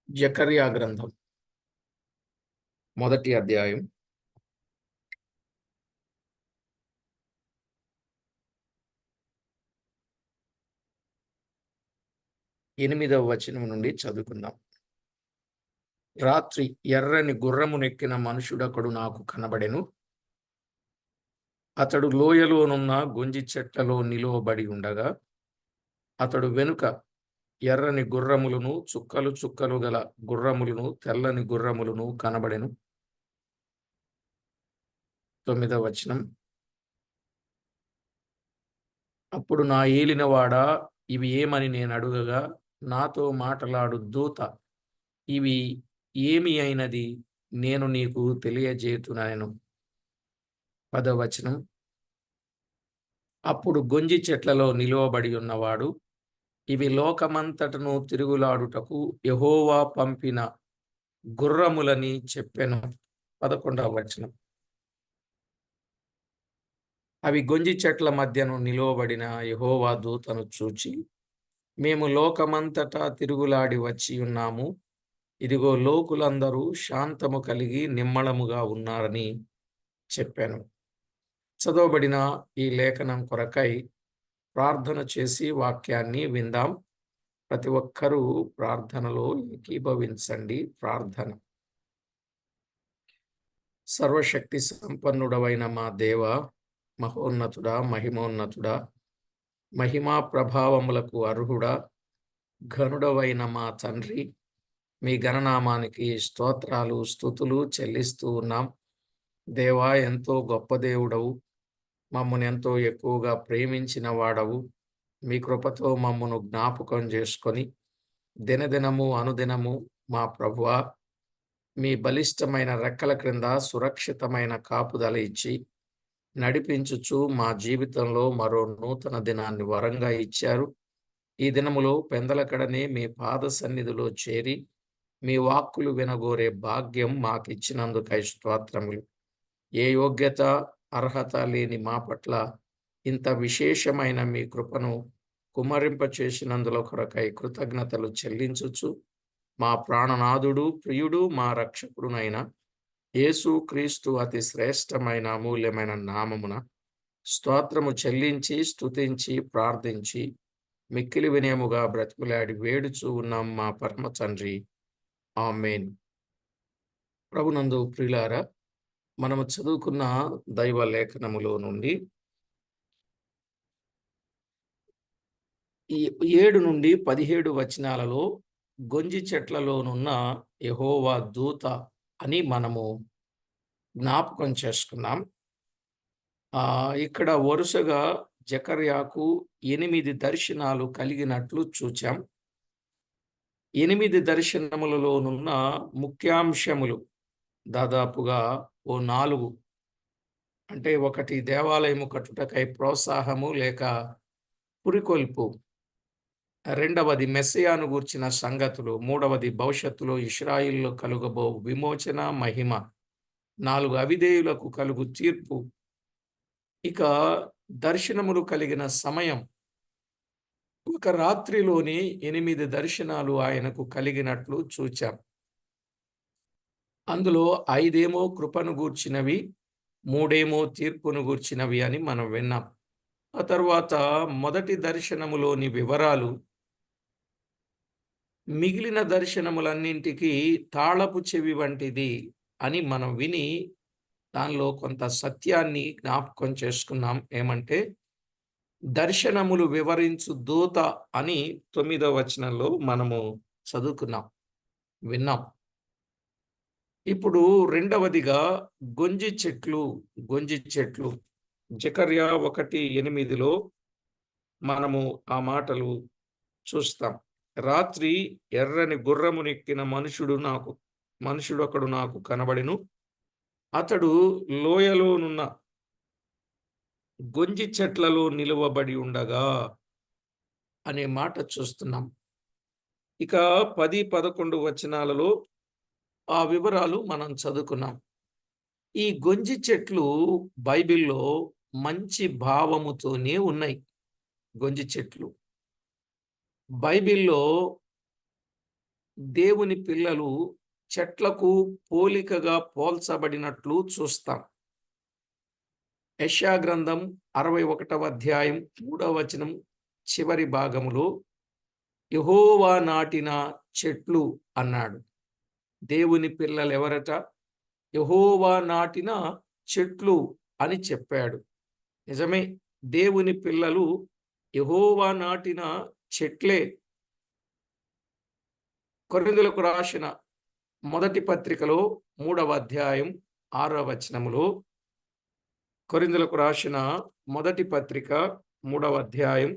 జకర్యా గ్రంథం మొదటి అధ్యాయం 8వ వచనం నుండి చదువుకుందాం. రాత్రి ఎర్రని గుర్రమునెక్కిన మనుషుడొకడు నాకు కనబడెను. అతడు లోయలోనున్న గొంజి చెట్లలో నిలువబడి ఉండగా, అతడు వెనుక ఎర్రని గుర్రములను, చుక్కలు చుక్కలు గల గుర్రములను, తెల్లని గుర్రములను కనబడెను. 9వ వచనం. అప్పుడు నా ఏలినవాడా, ఇవి ఏమని నేను అడుగగా, నాతో మాటలాడు దూత, ఇవి ఏమి అయినది నేను నీకు తెలియజేతునెను. 10వ వచనం. అప్పుడు గొంజి చెట్లలో నిలువబడి ఉన్నవాడు, ఇవి లోకమంతటను తిరుగులాడుటకు యెహోవా పంపిన గుర్రములని చెప్పెను. 11వ వచనం. అవి గొంజి చెట్ల మధ్యను నిలువబడిన యెహోవా దూతను చూచి, మేము లోకమంతటా తిరుగులాడి వచ్చి ఉన్నాము. ఇదిగో లోకులందరూ శాంతము కలిగి నిమ్మళముగా ఉన్నారని చెప్పాను. చదవబడిన ఈ లేఖనం కొరకై ప్రార్థన చేసి వాక్యాన్ని విందాం. ప్రతి ఒక్కరూ ప్రార్థనలో ఏకీభవించండి. ప్రార్థన. సర్వశక్తి సంపన్నుడవైన మా దేవ, మహోన్నతుడా, మహిమోన్నతుడా, మహిమా ప్రభావములకు అర్హుడా, ఘనుడవైన మా తండ్రి, మీ ఘననామానికి స్తోత్రాలు స్తుతులు చెల్లిస్తూ ఉన్నాం. దేవా, ఎంతో గొప్ప దేవుడవు, మమ్మను ఎంతో ఎక్కువగా ప్రేమించిన వాడవు. మీ కృపతో మమ్మను జ్ఞాపకం చేసుకొని దినదినము అనుదినము మా ప్రభువా, మీ బలిష్టమైన రెక్కల క్రింద సురక్షితమైన కాపుదల ఇచ్చి నడిపించుచు మా జీవితంలో మరో నూతన దినాన్ని వరంగా ఇచ్చారు. ఈ దినములో పెందలకడనే మీ పాద సన్నిధిలో చేరి మీ వాక్కులు వినగోరే భాగ్యం మాకిచ్చినందుకై స్తోత్రములు. ఏ యోగ్యత అర్హత లేని మా పట్ల ఇంత విశేషమైన మీ కృపను కుమ్మరింప చేసినందుల కొరకై కృతజ్ఞతలు చెల్లించుచు, మా ప్రాణనాథుడు, ప్రియుడు, మా రక్షకుడునైన యేసు క్రీస్తు అతి శ్రేష్టమైన అమూల్యమైన నామమున స్తోత్రము చెల్లించి స్తుతించి ప్రార్థించి మిక్కిలి వినయముగా బ్రతికులాడి వేడుచూ ఉన్నాం మా పరమ తండ్రి. ఆమేన్. ప్రభునందు ప్రియులారా, మనము చదువుకున్న దైవ లేఖనములో నుండి ఈ 7 నుండి 17 వచనాలలో గొంజి చెట్లలోనున్న యెహోవా దూత అని మనము జ్ఞాపకం చేసుకున్నాం. ఇక్కడ వరుసగా జకర్యాకు 8 దర్శనాలు కలిగినట్లు చూచాం. 8 దర్శనములలోనున్న ముఖ్యాంశములు దాదాపుగా 4. అంటే ఒకటి దేవాలయము కట్టుటకై ప్రోత్సాహము లేక పురికొల్పు, రెండవది మెస్సియాను గూర్చిన సంగతులు, మూడవది భవిష్యత్తులో ఇశ్రాయేలులో కలుగబో విమోచన మహిమ, 4 అవిధేయులకు కలుగు తీర్పు. ఇక దర్శనములు కలిగిన సమయం, ఒక రాత్రిలోని 8 దర్శనాలు ఆయనకు కలిగినట్లు చూచాం. అందులో 5 కృపను గూర్చినవి, 3 తీర్పును గూర్చినవి అని మనం విన్నాం. ఆ తర్వాత మొదటి దర్శనములోని వివరాలు మిగిలిన దర్శనములన్నింటికీ తాళపు చెవి వంటిది అని మనం విని దానిలో కొంత సత్యాన్ని జ్ఞాపకం చేసుకున్నాం. ఏమంటే, దర్శనములు వివరించు దూత అని 9వ వచనంలో మనము చదువుకున్నాం, విన్నాం. ఇప్పుడు రెండవదిగా గొంజి చెట్లు. జకర్యా 1:8లో మనము ఆ మాటలు చూస్తాం. రాత్రి ఎర్రని గుర్రమునెక్కిన మనుషుడొకడు నాకు కనబడెను. అతడు లోయలోనున్న గొంజి చెట్లలో నిలువబడి ఉండగా అనే మాట చూస్తున్నాం. ఇక 10, 11 వచనాలలో ఆ వివరాలు మనం చదువుకున్నాం. ఈ గొంజి చెట్లు బైబిల్లో మంచి భావముతోనే ఉన్నాయి. గొంజి చెట్లు బైబిల్లో దేవుని పిల్లలు చెట్లకు పోలికగా పోల్చబడినట్లు చూస్తాం. యెషయా గ్రంథం 61వ అధ్యాయం 3వ వచనం చివరి భాగములో యెహోవా నాటిన చెట్లు అన్నాడు. దేవుని పిల్లలెవరట? యెహోవా నాటిన చెట్లు అని చెప్పాడు. నిజమే, దేవుని పిల్లలు యెహోవా నాటిన చెట్లే. కొరింథీయులకు రాసిన మొదటి పత్రికలో 3వ అధ్యాయం 6వ వచనములో, కొరింథీయులకు రాసిన మొదటి పత్రిక 3వ అధ్యాయం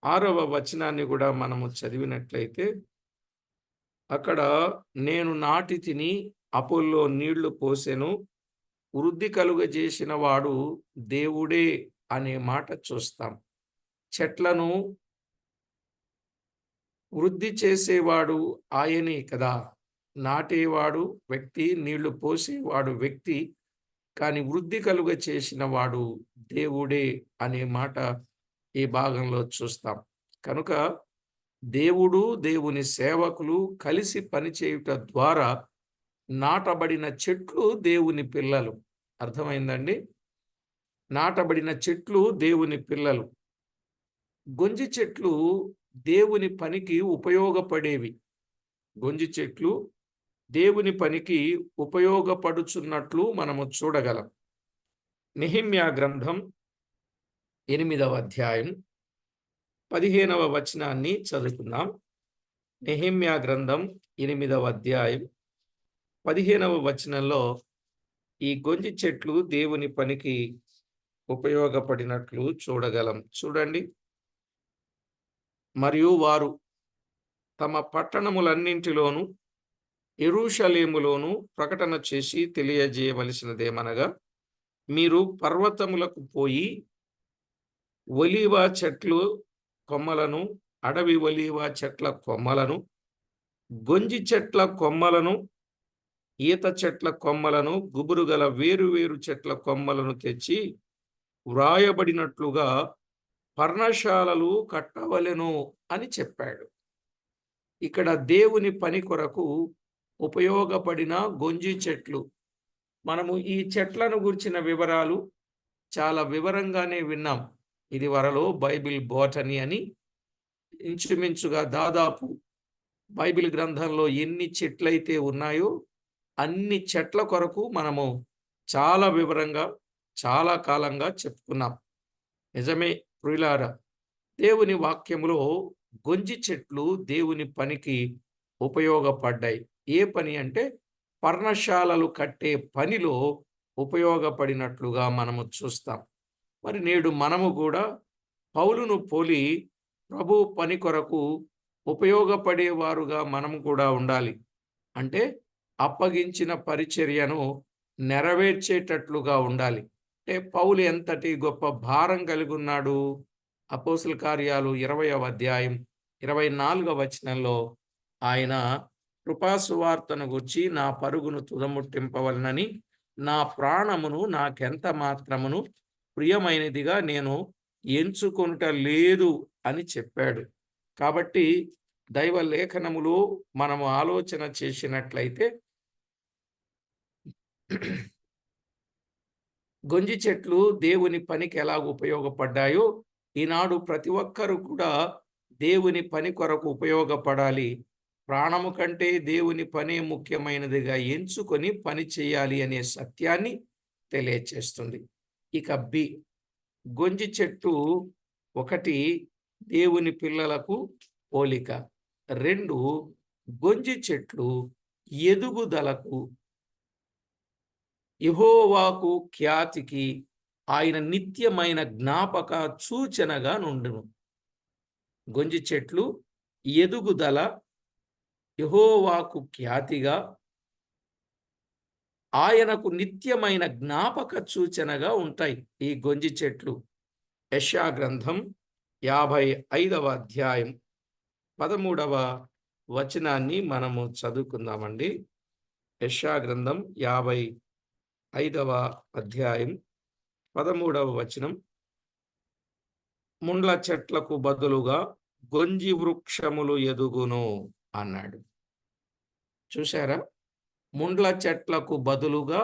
6వ వచనాన్ని కూడా మనము చదివినట్లయితే, అక్కడ నేను నాటి తిని, అపొల్లో నీళ్లు పోసెను, వృద్ధి కలుగజేసిన వాడు దేవుడే అనే మాట చూస్తాం. చెట్లను వృద్ధి చేసేవాడు ఆయనే కదా. నాటేవాడు వ్యక్తి, నీళ్లు పోసేవాడు వ్యక్తి, కానీ వృద్ధి కలుగ చేసిన వాడు దేవుడే అనే మాట ఈ భాగంలో చూస్తాం. కనుక దేవుడు, దేవుని సేవకులు కలిసి పనిచేయుట ద్వారా నాటబడిన చెట్లు దేవుని పిల్లలు. అర్థమైందండి? నాటబడిన చెట్లు దేవుని పిల్లలు. గొంజి చెట్లు దేవుని పనికి ఉపయోగపడేవి. గొంజి చెట్లు దేవుని పనికి ఉపయోగపడుచున్నట్లు మనము చూడగలం. నెహెమ్యా గ్రంథం 8వ అధ్యాయం 15వ వచనాన్ని చదువుకుందాం. నెహెమ్యా గ్రంథం 8వ అధ్యాయం 15వ వచనంలో ఈ గొంజి చెట్లు దేవుని పనికి ఉపయోగపడినట్లు చూడగలం. చూడండి. మరియు వారు తమ పట్టణములన్నింటిలోనూ యెరూషలేములోను ప్రకటన చేసి తెలియజేయవలసినదేమనగా, మీరు పర్వతములకు పోయి ఒలీవ చెట్లు కొమ్మలను, అడవి ఒలీవ చెట్ల కొమ్మలను, గొంజి చెట్ల కొమ్మలను, ఈత చెట్ల కొమ్మలను, గుబురుగల వేరు చెట్ల కొమ్మలను తెచ్చి వ్రాయబడినట్లుగా పర్ణశాలలు కట్టవలెను అని చెప్పాడు. ఇక్కడ దేవుని పని కొరకు ఉపయోగపడిన గొంజి చెట్లు. మనము ఈ చెట్లను గురించిన వివరాలు చాలా వివరంగానే విన్నాం. ఇది వరలో బైబిల్ బోటనీ అని. ఇంచుమించుగా దాదాపు బైబిల్ గ్రంథంలో ఎన్ని చెట్లయితే ఉన్నాయో అన్ని చెట్ల కొరకు మనము చాలా వివరంగా, చాలా కాలంగా చెప్పుకున్నాం. నిజమే ప్రియులారా, దేవుని వాక్యములో గొంజి చెట్లు దేవుని పనికి ఉపయోగపడ్డాయి. ఏ పని అంటే పర్ణశాలలు కట్టే పనిలో ఉపయోగపడినట్లుగా మనము చూస్తాం. మరి నేడు మనము కూడా పౌలును పోలి ప్రభు పని కొరకు ఉపయోగపడేవారుగా మనము కూడా ఉండాలి. అంటే అప్పగించిన పరిచర్యను నెరవేర్చేటట్లుగా ఉండాలి. అంటే పౌలు ఎంతటి గొప్ప భారం కలిగి ఉన్నాడు. అపోస్తలుల కార్యాలు 20వ అధ్యాయం 24వ వచనంలో ఆయన కృపాసువార్తను గూర్చి నా పరుగును తుదముట్టింపవలనని నా ప్రాణమును నాకెంత మాత్రమును ప్రియమైనదిగా నేను ఎంచుకొనుట లేదు అని చెప్పాడు. కాబట్టి దైవ లేఖనములో మనము ఆలోచన చేసినట్లయితే గొంజి చెట్లు దేవుని పనికి ఎలాగ ఉపయోగపడ్డాయో ఈనాడు ప్రతి ఒక్కరు కూడా దేవుని పని కొరకు ఉపయోగపడాలి. ప్రాణము కంటే దేవుని పనే ముఖ్యమైనదిగా ఎంచుకొని పని చేయాలి అనే సత్యాన్ని తెలియచేస్తుంది. ఇక బి, గొంజి చెట్టు 1 దేవుని పిల్లలకు పోలిక, 2 గొంజి చెట్లు ఎదుగుదలకు, యెహోవాకు ఖ్యాతికి, ఆయన నిత్యమైన జ్ఞాపక సూచనగా నుండును. గొంజి చెట్లు ఎదుగుదల, యెహోవాకు ఖ్యాతిగా, ఆయనకు నిత్యమైన జ్ఞాపక సూచనగా ఉంటాయి ఈ గొంజి చెట్లు. యెషయా గ్రంథం 55వ అధ్యాయం 13వ వచనాన్ని మనము చదువుకుందామండి. యెషయా గ్రంథం 55వ అధ్యాయం 13వ వచనం, ముండ్ల చెట్లకు బదులుగా గొంజి వృక్షములు ఎదుగును అన్నాడు. చూశారా? ముండ్ల చెట్లకు బదులుగా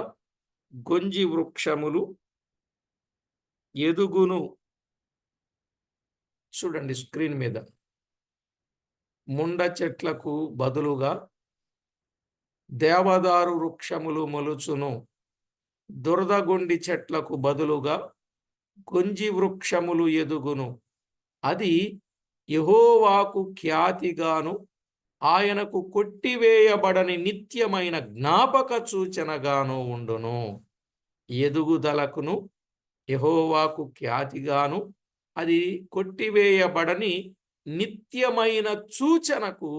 గొంజి వృక్షములు ఎదుగును. చూడండి స్క్రీన్ మీద. ముండ చెట్లకు బదులుగా దేవదారు వృక్షములు మొలుచును. దురదగొండి చెట్లకు బదులుగా గొంజి వృక్షములు ఎదుగును. అది యెహోవాకు ఖ్యాతిగాను ఆయనకు కొట్టివేయబడని నిత్యమైన జ్ఞాపక సూచనగాను ఉండును. ఎదుగుదలకును యెహోవాకు ఖ్యాతిగాను అది కొట్టివేయబడని నిత్యమైన సూచనకు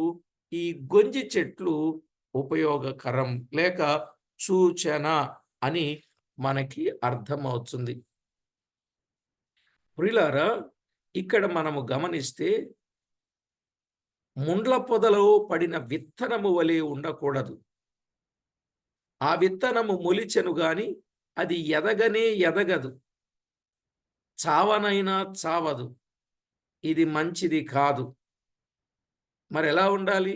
ఈ గొంజి చెట్లు ఉపయోగకరం లేక సూచన అని మనకి అర్థమవుతుంది. ప్రియులారా, ఇక్కడ మనము గమనిస్తే ముండ్ల పొదలో పడిన విత్తనము వలె ఉండకూడదు. ఆ విత్తనము మొలిచెను గాని అది ఎదగనే ఎదగదు, చావనైనా చావదు. ఇది మంచిది కాదు. మరి ఎలా ఉండాలి?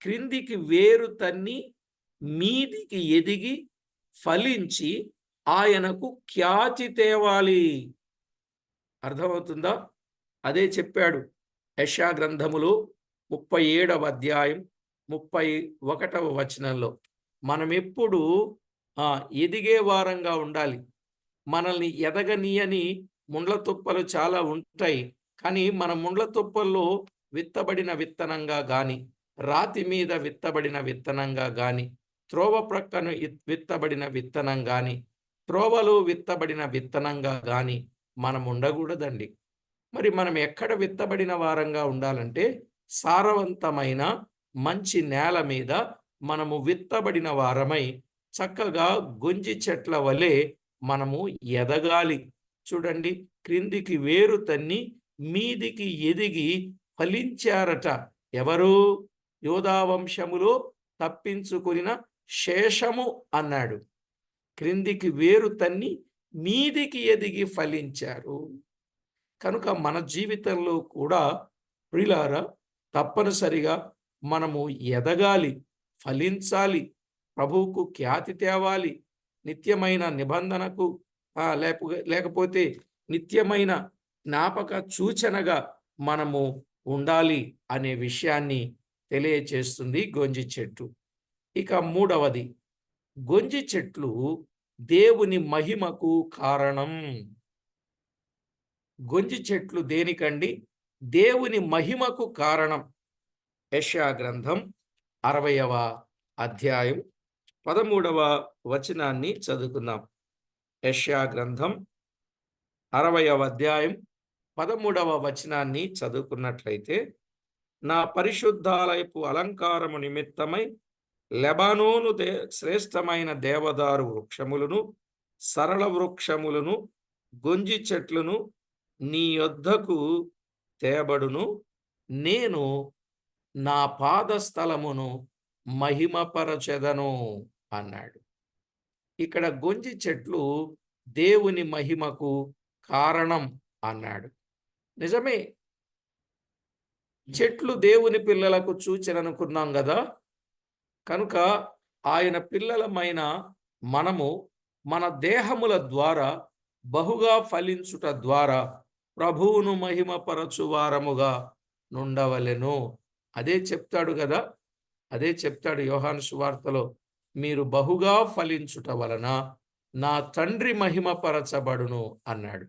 క్రిందికి వేరు తన్ని మీదికి ఎదిగి ఫలించి ఆయనకు ఖ్యాతి తేవాలి. అర్థమవుతుందా? అదే చెప్పాడు యెషయా గ్రంథములో 37వ అధ్యాయం 31వ వచనంలో. మనం ఎప్పుడు ఎదిగే వారంగా ఉండాలి. మనల్ని ఎదగనీయని ముండ్ల తుప్పలు చాలా ఉంటాయి. కానీ మన ముండ్ల తుప్పల్లో విత్తబడిన విత్తనంగా గాని, రాతి మీద విత్తబడిన విత్తనంగా గాని, త్రోవ ప్రక్కన విత్తబడిన విత్తనం గాని, త్రోవలో విత్తబడిన విత్తనంగా గాని మనం ఉండకూడదండి. మరి మనం ఎక్కడ విత్తబడిన వారంగా ఉండాలంటే సారవంతమైన మంచి నేల మీద మనము విత్తబడిన వారమై చక్కగా గొంజి చెట్ల వలె మనము ఎదగాలి. చూడండి, క్రిందికి వేరు తన్ని మీదికి ఎదిగి ఫలించారట. ఎవరు? యోధా వంశములో తప్పించుకున్న శేషము అన్నాడు. క్రిందికి వేరు తన్ని మీదికి ఎదిగి ఫలించారు. కనుక మన జీవితంలో కూడా ప్రియులారా తప్పనిసరిగా మనము ఎదగాలి, ఫలించాలి, ప్రభువుకు ఖ్యాతి తేవాలి, నిత్యమైన నిబంధనకు లేకపోతే నిత్యమైన జ్ఞాపక సూచనగా మనము ఉండాలి అనే విషయాన్ని తెలియచేస్తుంది గొంజి చెట్టు. ఇక మూడవది, గొంజి చెట్లు దేవుని మహిమకు కారణం. గొంజి చెట్లు దేనికండి? దేవుని మహిమకు కారణం. యెషయా గ్రంథం 60వ అధ్యాయం 13వ వచనాన్ని చదువుకుందాం. యెషయా గ్రంథం 60వ అధ్యాయం 13వ వచనాన్ని చదువుకున్నట్లయితే, నా పరిశుద్ధాలయపు అలంకారము నిమిత్తమై లెబానోను శ్రేష్టమైన దేవదారు వృక్షములను, సరళ వృక్షములను, గొంజి చెట్లను నీ యొద్దకు తేబడును. నేను నా పాదస్థలమును మహిమపరచెదను అన్నాడు. ఇక్కడ గొంజి చెట్లు దేవుని మహిమకు కారణం అన్నాడు. నిజమే, చెట్లు దేవుని పిల్లలకు సూచన అనుకున్నాం కదా. కనుక ఆయన పిల్లలమైన మనము మన దేహముల ద్వారా బహుగా ఫలించుట ద్వారా ప్రభువును మహిమపరచువారముగా నుండవలెను. అదే చెప్తాడు కదా, అదే చెప్తాడు యోహాను సువార్తలో, మీరు బహుగా ఫలించుట వలన నా తండ్రి మహిమపరచబడును అన్నాడు.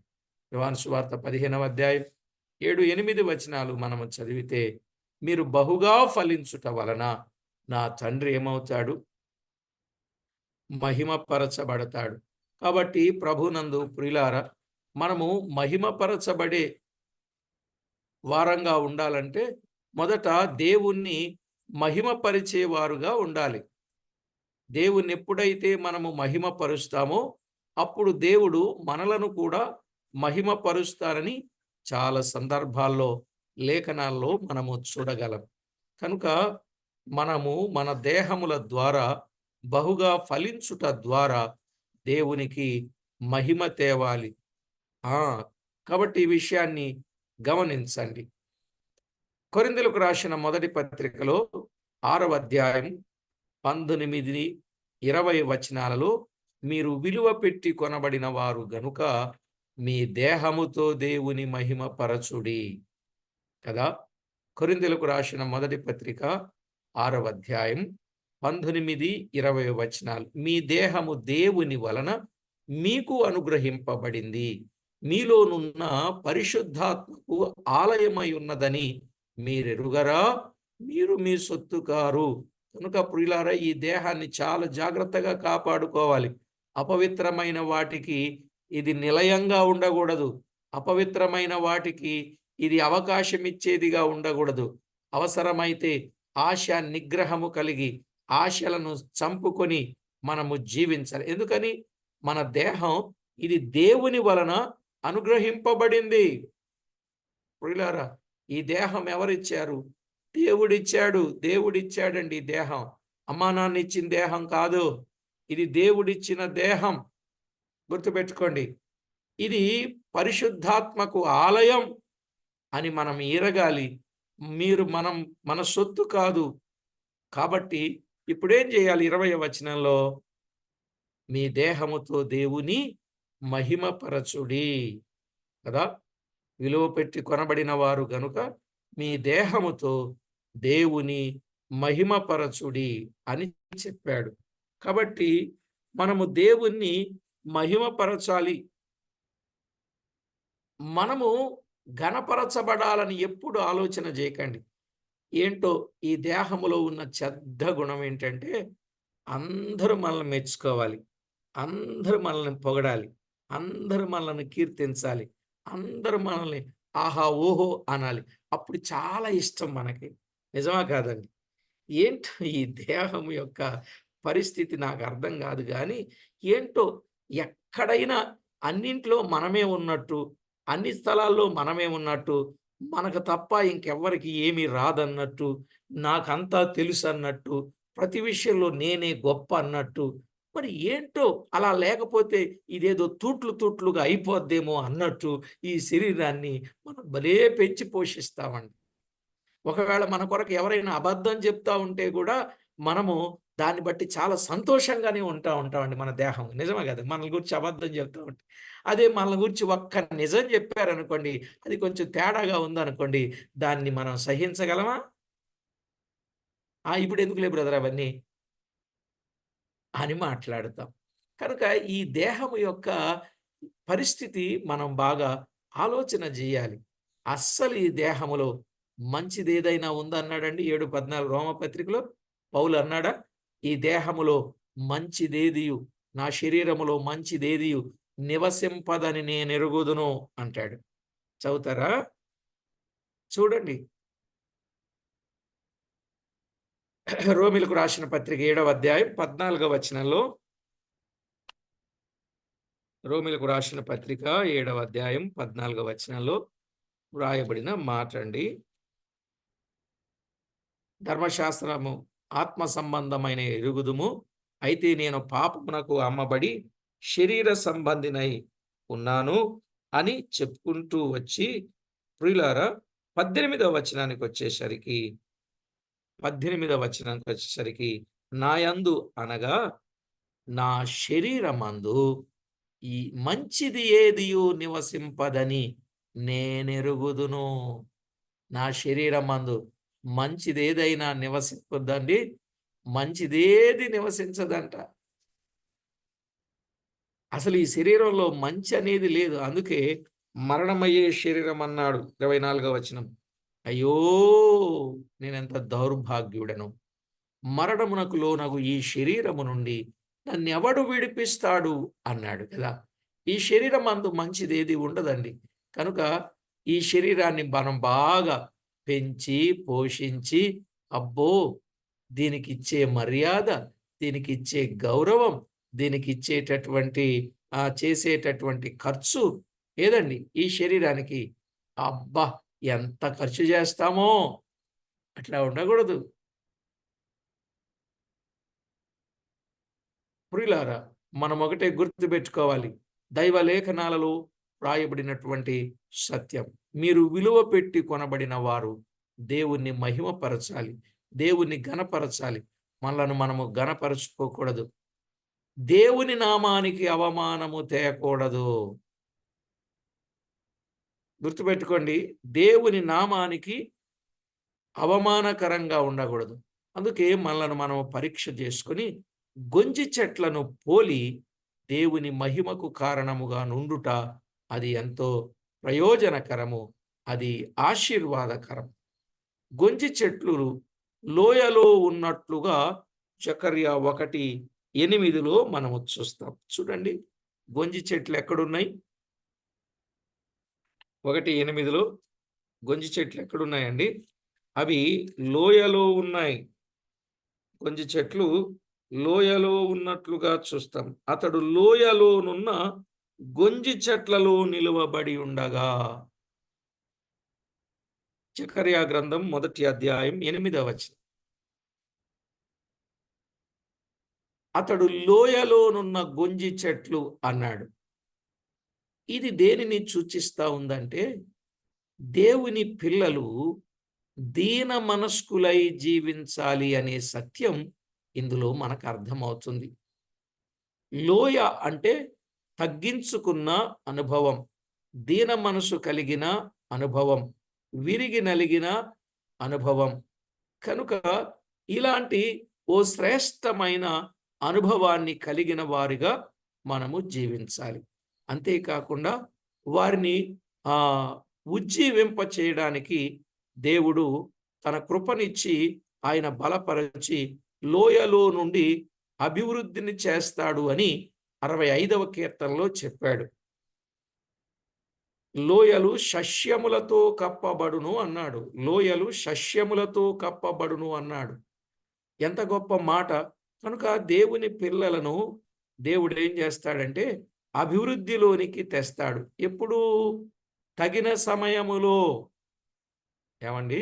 యోహాను సువార్త 15వ అధ్యాయం 7-8 వచనాలు మనము చదివితే, మీరు బహుగా ఫలించుట వలన నా తండ్రి ఏమవుతాడు? మహిమపరచబడతాడు. కాబట్టి ప్రభునందు ప్రియులారా, మనము మహిమపరచబడే వారంగా ఉండాలంటే మొదట దేవుణ్ణి మహిమపరిచేవారుగా ఉండాలి. దేవుణ్ణి ఎప్పుడైతే మనము మహిమపరుస్తామో అప్పుడు దేవుడు మనలను కూడా మహిమపరుస్తారని చాలా సందర్భాల్లో లేఖనాల్లో మనము చూడగలం. కనుక మనము మన దేహముల ద్వారా బహుగా ఫలించుట ద్వారా దేవునికి మహిమ తేవాలి. కాబట్టి ఈ విషయాన్ని గమనించండి. కొరింథీయులకు రాసిన మొదటి పత్రికలో 6వ అధ్యాయం 19, 20 వచనాలలో మీరు విలువ పెట్టి కొనబడిన వారు గనుక మీ దేహముతో దేవుని మహిమ పరచుడి కదా. కొరింథీయులకు రాసిన మొదటి పత్రిక 6వ అధ్యాయం 19, 20 వచనాలు. మీ దేహము దేవుని వలన మీకు అనుగ్రహింపబడింది, మీలోనున్న పరిశుద్ధాత్మకు ఆలయమై ఉన్నదని మీరెరుగరా, మీరు మీ సొత్తు కారు. కనుక ప్రియులారా, ఈ దేహాన్ని చాలా జాగ్రత్తగా కాపాడుకోవాలి. అపవిత్రమైన వాటికి ఇది నిలయంగా ఉండకూడదు. అపవిత్రమైన వాటికి ఇది అవకాశం ఇచ్చేదిగా ఉండకూడదు. అవసరమైతే ఆశ నిగ్రహము కలిగి ఆశలను చంపుకొని మనము జీవించాలి. ఎందుకని? మన దేహం ఇది దేవుని వలన అనుగ్రహింపబడింది. ప్రియులారా, ఈ దేహం ఎవరిచ్చారు? దేవుడిచ్చాడు. దేవుడిచ్చాడండి ఈ దేహం. అమ్మా నాన్న ఇచ్చిన దేహం కాదు, ఇది దేవుడిచ్చిన దేహం. గుర్తుపెట్టుకోండి, ఇది పరిశుద్ధాత్మకు ఆలయం అని మనం ఎరగాలి. మన సొత్తు కాదు. కాబట్టి ఇప్పుడేం చేయాలి? 20వ వచనంలో మీ దేహముతో దేవుని మహిమపరచుడి కదా. విలువ పెట్టి కొనబడిన వారు గనుక మీ దేహముతో దేవుని మహిమపరచుడి అని చెప్పాడు. కాబట్టి మనము దేవుణ్ణి మహిమపరచాలి. మనము ఘనపరచబడాలని ఎప్పుడు ఆలోచన చేయకండి. ఏంటో ఈ దేహములో ఉన్న చెడ్డ గుణం ఏంటంటే, అందరూ మనల్ని మెచ్చుకోవాలి, అందరూ మనల్ని పొగడాలి, అందరూ మనల్ని కీర్తించాలి, అందరూ మనల్ని ఆహా ఓహో అనాలి. అప్పుడు చాలా ఇష్టం మనకి. నిజమా కాదండి? ఏంటో ఈ దేహం యొక్క పరిస్థితి నాకు అర్థం కాదు. కానీ ఏంటో ఎక్కడైనా అన్నింట్లో మనమే ఉన్నట్టు, అన్ని స్థలాల్లో మనమే ఉన్నట్టు, మనకు తప్ప ఇంకెవ్వరికి ఏమీ రాదన్నట్టు, నాకంతా తెలుసు అన్నట్టు, ప్రతి విషయంలో నేనే గొప్ప అన్నట్టు. మరి ఏంటో అలా లేకపోతే ఇదేదో తూట్లుగా అయిపోద్దేమో అన్నట్టు ఈ శరీరాన్ని మనం భలే పెంచి పోషిస్తామండి. ఒకవేళ మన కొరకు ఎవరైనా అబద్ధం చెప్తా ఉంటే కూడా మనము దాన్ని బట్టి చాలా సంతోషంగానే ఉంటామండి. మన దేహం నిజమే కదా, మనల్ని గురించి అబద్ధం చెప్తా ఉంటే. అదే మనల్ని గురించి ఒక్క నిజం చెప్పారనుకోండి, అది కొంచెం తేడాగా ఉందనుకోండి, దాన్ని మనం సహించగలమా? ఇప్పుడు ఎందుకులే బ్రదర్ అవన్నీ అని మాట్లాడతాం. కనుక ఈ దేహము యొక్క పరిస్థితి మనం బాగా ఆలోచన చేయాలి. అస్సలు ఈ దేహములో మంచిదేదైనా ఉందన్నాడండి 7:14 రోమపత్రికలో పౌలు అన్నాడా? ఈ దేహములో మంచిదేదియు, నా శరీరములో మంచిదేదియు నివసింపదని నేనెరుగుదును అంటాడు. చదువుతారా? చూడండి. రోమీయులకు రాసిన పత్రిక 7వ అధ్యాయం 14వ వచనంలో, రోమీయులకు రాసిన పత్రిక 7వ అధ్యాయం 14వ వచనంలో వ్రాయబడిన మాట అండి. ధర్మశాస్త్రము ఆత్మ సంబంధమైన ఎరుగుదుము, అయితే నేను పాపమునకు అమ్మబడి శరీర సంబంధినై ఉన్నాను అని చెప్పుకుంటూ వచ్చి, ప్రియులారా 18వ వచనానికి వచ్చేసరికి నాయందు అనగా నా శరీరమందు ఈ మంచిది ఏదియు నివసింపదని నేనెరుగుదును. నా శరీరమందు మంచిదేదైనా నివసింపదండి, మంచిదేది నివసించదంట. అసలు ఈ శరీరంలో మంచి అనేది లేదు. అందుకే మరణమయ్యే శరీరం అన్నాడు 24వ వచనం. అయ్యో, నేనెంత దౌర్భాగ్యుడను! మరణమునకు లోనగు ఈ శరీరము నుండి నన్నెవడు విడిపిస్తాడు అన్నాడు కదా. ఈ శరీరం అందు మంచిదేది ఉండదండి. కనుక ఈ శరీరాన్ని మనం బాగా పెంచి పోషించి, అబ్బో దీనికిచ్చే మర్యాద, దీనికిచ్చే గౌరవం, దీనికిచ్చేటటువంటి చేసేటటువంటి ఖర్చు ఏదండి ఈ శరీరానికి, అబ్బా ఎంత ఖర్చు చేస్తామో! అట్లా ఉండకూడదు. ప్రియులారా, మనం ఒకటే గుర్తుపెట్టుకోవాలి, దైవ లేఖనాలలో రాయబడినటువంటి సత్యం. మీరు విలువ పెట్టి కొనబడిన వారు దేవుణ్ణి మహిమపరచాలి. దేవుని ఘనపరచాలి. మనలను మనము ఘనపరుచుకోకూడదు. దేవుని నామానికి అవమానము తేకూడదు. గుర్తుపెట్టుకోండి. దేవుని నామానికి అవమానకరంగా ఉండకూడదు. అందుకే మనలను మనం పరీక్ష చేసుకొని గొంజి చెట్లను పోలి దేవుని మహిమకు కారణముగా నుండుట అది ఎంతో ప్రయోజనకరము. అది ఆశీర్వాదకరం. గొంజి చెట్లు లోయలో ఉన్నట్లుగా జకర్యా 1:8 మనము చూస్తాం. చూడండి, గొంజి చెట్లు ఎక్కడున్నాయి? 1:8 గొంజి చెట్లు ఎక్కడున్నాయండి? అవి లోయలో ఉన్నాయి. గొంజి చెట్లు లోయలో ఉన్నట్లుగా చూస్తాం. అతడు లోయలోనున్న గొంజి చెట్లలో నిలువబడి ఉండగా. జకర్యా గ్రంథం 1వ అధ్యాయం 8వ వచనం. అతడు లోయలోనున్న గొంజి చెట్లు అన్నాడు. ఇది దేనిని సూచిస్తా ఉందంటే, దేవుని పిల్లలు దీన మనస్కులై జీవించాలి అనే సత్యం ఇందులో మనకు అర్థమవుతుంది. లోయ అంటే తగ్గించుకున్న అనుభవం, దీన మనసు కలిగిన అనుభవం, విరిగి నలిగిన అనుభవం. కనుక ఇలాంటి ఓ శ్రేష్టమైన అనుభవాన్ని కలిగిన వారిగా మనము జీవించాలి. అంతేకాకుండా వారిని ఉజ్జీవింప చేయడానికి దేవుడు తన కృపనిచ్చి ఆయన బలపరచి లోయలో నుండి అభివృద్ధిని చేస్తాడు అని 65వ కీర్తనలో చెప్పాడు. లోయలు శస్యములతో కప్పబడును అన్నాడు. లోయలు శస్యములతో కప్పబడును అన్నాడు. ఎంత గొప్ప మాట! కనుక దేవుని పిల్లలను దేవుడు ఏం చేస్తాడంటే అభివృద్ధిలోనికి తెస్తాడు. ఎప్పుడు? తగిన సమయములో. ఏమండి?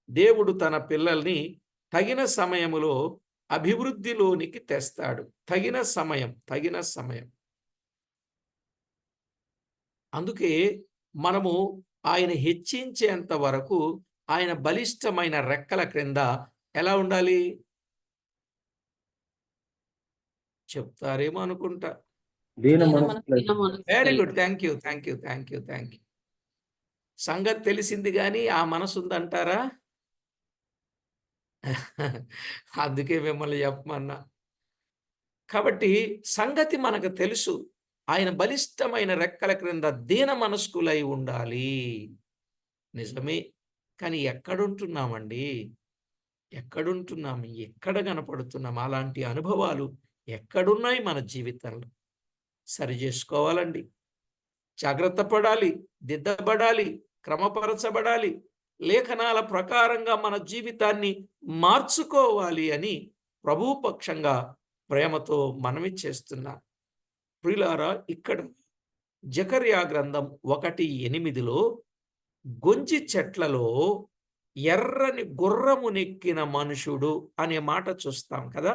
దేవుడు తన పిల్లల్ని తగిన సమయములో అభివృద్ధిలోనికి తెస్తాడు. తగిన సమయం. అందుకే మనము ఆయన హెచ్చించేంత వరకు ఆయన బలిష్టమైన రెక్కల క్రింద ఎలా ఉండాలి? చెప్తారేమో అనుకుంటా. Very good. Thank you. సంగతి తెలిసింది కానీ ఆ మనసు ఉందంటారా? అందుకే మిమ్మల్ని చెప్పమన్నా. కాబట్టి సంగతి మనకు తెలుసు. ఆయన బలిష్టమైన రెక్కల క్రింద దీన మనస్కులై ఉండాలి. నిజమే. కానీ ఎక్కడుంటున్నామండి? ఎక్కడ కనపడుతున్నాం? అలాంటి అనుభవాలు ఎక్కడున్నాయి మన జీవితంలో? సరి చేసుకోవాలండి. జాగ్రత్త పడాలి, దిద్దబడాలి, క్రమపరచబడాలి. లేఖనాల ప్రకారంగా మన జీవితాన్ని మార్చుకోవాలి అని ప్రభువు పక్షంగా ప్రేమతో మనవి చేస్తున్నా. ప్రియులారా, ఇక్కడ జకర్యా గ్రంథం 1:8 గొంజి చెట్లలో ఎర్రని గుర్రము నెక్కిన మనుషుడు అనే మాట చూస్తాం కదా.